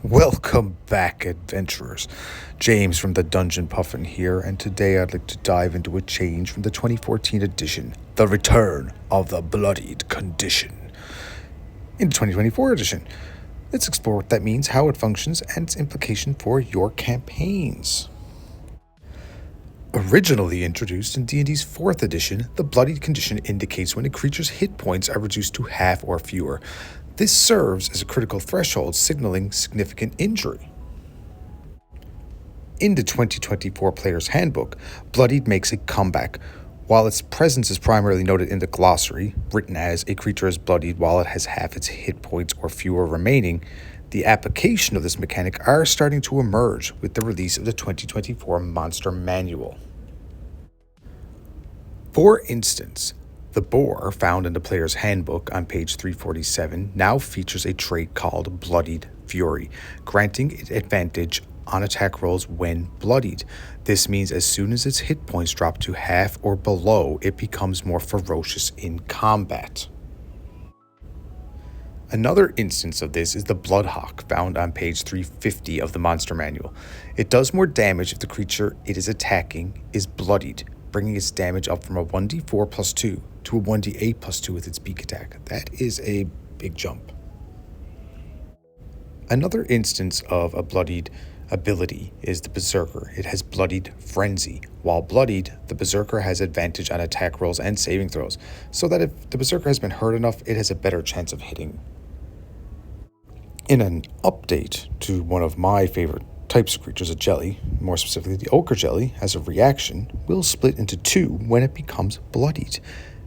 Welcome back, adventurers. James from the Dungeon Puffin here, and today I'd like to dive into a change from the 2014 edition, the return of the Bloodied condition. In the 2024 edition, let's explore what that means, how it functions, and its implication for your campaigns. Originally introduced in D&D's 4th edition, the Bloodied condition indicates when a creature's hit points are reduced to half or fewer. This serves as a critical threshold signaling significant injury. In the 2024 Player's Handbook, Bloodied makes a comeback. While its presence is primarily noted in the glossary, written as a creature is bloodied while it has half its hit points or fewer remaining, the application of this mechanic are starting to emerge with the release of the 2024 Monster Manual. For instance, the Boar, found in the Player's Handbook on page 347, now features a trait called Bloodied Fury, granting it advantage on attack rolls when bloodied. This means as soon as its hit points drop to half or below, it becomes more ferocious in combat. Another instance of this is the Bloodhawk, found on page 350 of the Monster Manual. It does more damage if the creature it is attacking is bloodied, bringing its damage up from a 1d4 plus 2 to a 1d8 plus 2 with its beak attack. That is a big jump. Another instance of a bloodied ability is the Berserker. It has Bloodied Frenzy. While bloodied, the Berserker has advantage on attack rolls and saving throws, so that if the Berserker has been hurt enough, it has a better chance of hitting. In an update to one of my favorite types of creatures, a jelly, more specifically the Ochre Jelly, as a reaction, will split into two when it becomes bloodied,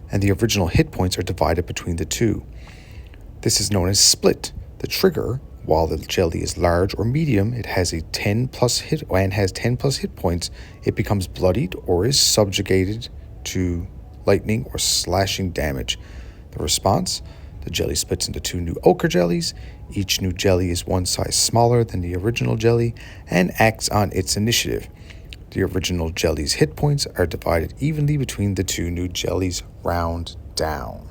and the original hit points are divided between the two. This is known as split. The trigger, while the jelly is large or medium, it has a 10 plus hit points, it becomes bloodied or is subjugated to lightning or slashing damage. The response: the jelly splits into two new Ochre Jellies. Each new jelly is one size smaller than the original jelly and acts on its initiative. The original jelly's hit points are divided evenly between the two new jellies round down.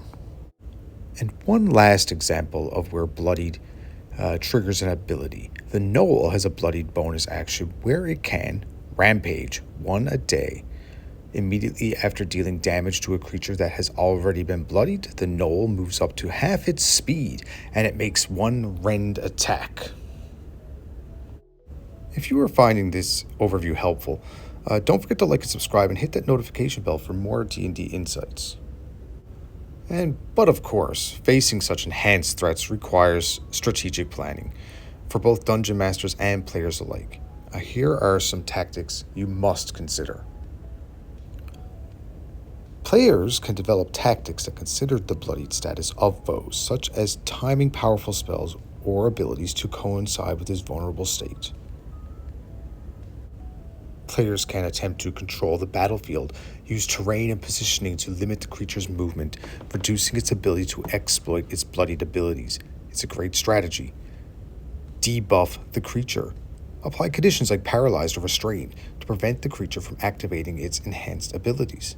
And one last example of where bloodied triggers an ability. The Gnoll has a bloodied bonus action where it can rampage 1 a day. Immediately after dealing damage to a creature that has already been bloodied, the Gnoll moves up to half its speed and it makes one rend attack. If you are finding this overview helpful, don't forget to like and subscribe and hit that notification bell for more D&D insights. But of course, facing such enhanced threats requires strategic planning for both dungeon masters and players alike. Here are some tactics you must consider. Players can develop tactics that consider the bloodied status of foes, such as timing powerful spells or abilities to coincide with his vulnerable state. Players can attempt to control the battlefield, use terrain and positioning to limit the creature's movement, reducing its ability to exploit its bloodied abilities. It's a great strategy. Debuff the creature. Apply conditions like paralyzed or restrained to prevent the creature from activating its enhanced abilities.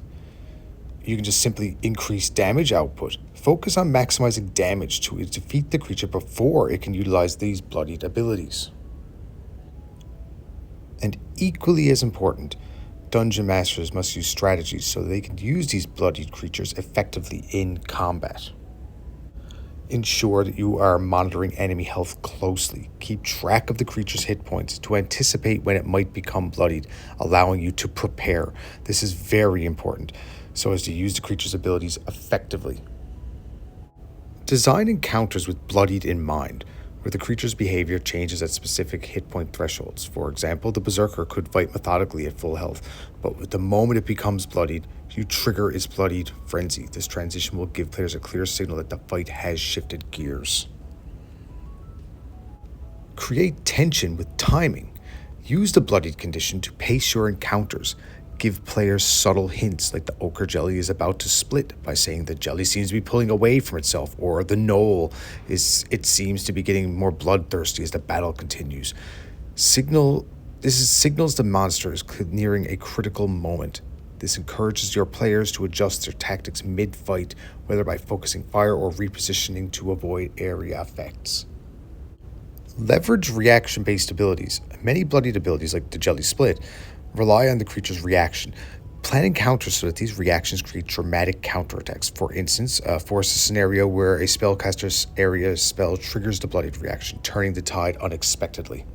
You can just simply increase damage output. Focus on maximizing damage to defeat the creature before it can utilize these bloodied abilities. And equally as important, dungeon masters must use strategies so they can use these bloodied creatures effectively in combat. Ensure that you are monitoring enemy health closely. Keep track of the creature's hit points to anticipate when it might become bloodied, allowing you to prepare. This is very important, so as to use the creature's abilities effectively. Design encounters with bloodied in mind, where the creature's behavior changes at specific hit point thresholds. For example, the Berserker could fight methodically at full health, but with the moment it becomes bloodied, you trigger its Bloodied Frenzy. This transition will give players a clear signal that the fight has shifted gears. Create tension with timing. Use the bloodied condition to pace your encounters. Give players subtle hints like the Ochre Jelly is about to split by saying the jelly seems to be pulling away from itself, or the Gnoll seems to be getting more bloodthirsty as the battle continues. Signals the monster is nearing a critical moment. This encourages your players to adjust their tactics mid-fight, whether by focusing fire or repositioning to avoid area effects. Leverage reaction-based abilities. Many bloodied abilities, like the Jelly Split, rely on the creature's reaction. Plan encounters so that these reactions create dramatic counterattacks. For instance, force a scenario where a spellcaster's area spell triggers the bloodied reaction, turning the tide unexpectedly.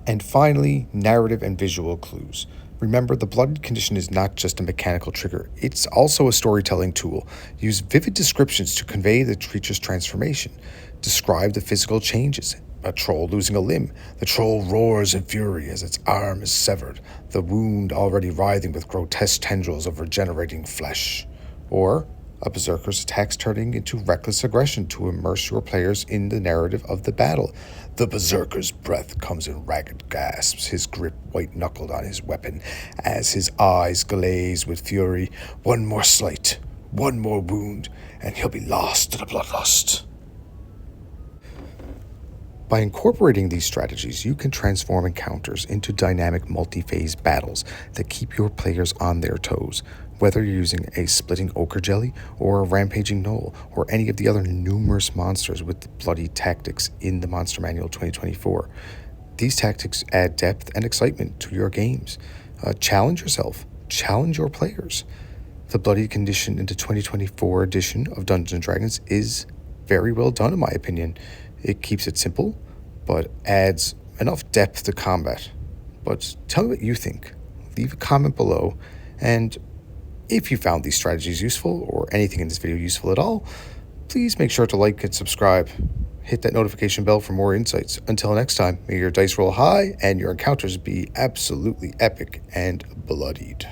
And finally, narrative and visual clues. Remember, the bloodied condition is not just a mechanical trigger, it's also a storytelling tool. Use vivid descriptions to convey the creature's transformation. Describe the physical changes. A troll losing a limb. The troll roars in fury as its arm is severed, the wound already writhing with grotesque tendrils of regenerating flesh. Or a berserker's attacks turning into reckless aggression to immerse your players in the narrative of the battle. The berserker's breath comes in ragged gasps, his grip white-knuckled on his weapon, as his eyes glaze with fury. One more slight, one more wound, and he'll be lost to the bloodlust. By incorporating these strategies, you can transform encounters into dynamic multi-phase battles that keep your players on their toes. Whether you're using a splitting Ochre Jelly or a rampaging Gnoll or any of the other numerous monsters with bloody tactics in the Monster Manual 2024, these tactics add depth and excitement to your games. Challenge yourself. Challenge your players. The Bloodied condition in the 2024 edition of Dungeons & Dragons is very well done, in my opinion. It keeps it simple, but adds enough depth to combat. But tell me what you think. Leave a comment below, and if you found these strategies useful, or anything in this video useful at all, please make sure to like and subscribe. Hit that notification bell for more insights. Until next time, may your dice roll high and your encounters be absolutely epic and bloodied.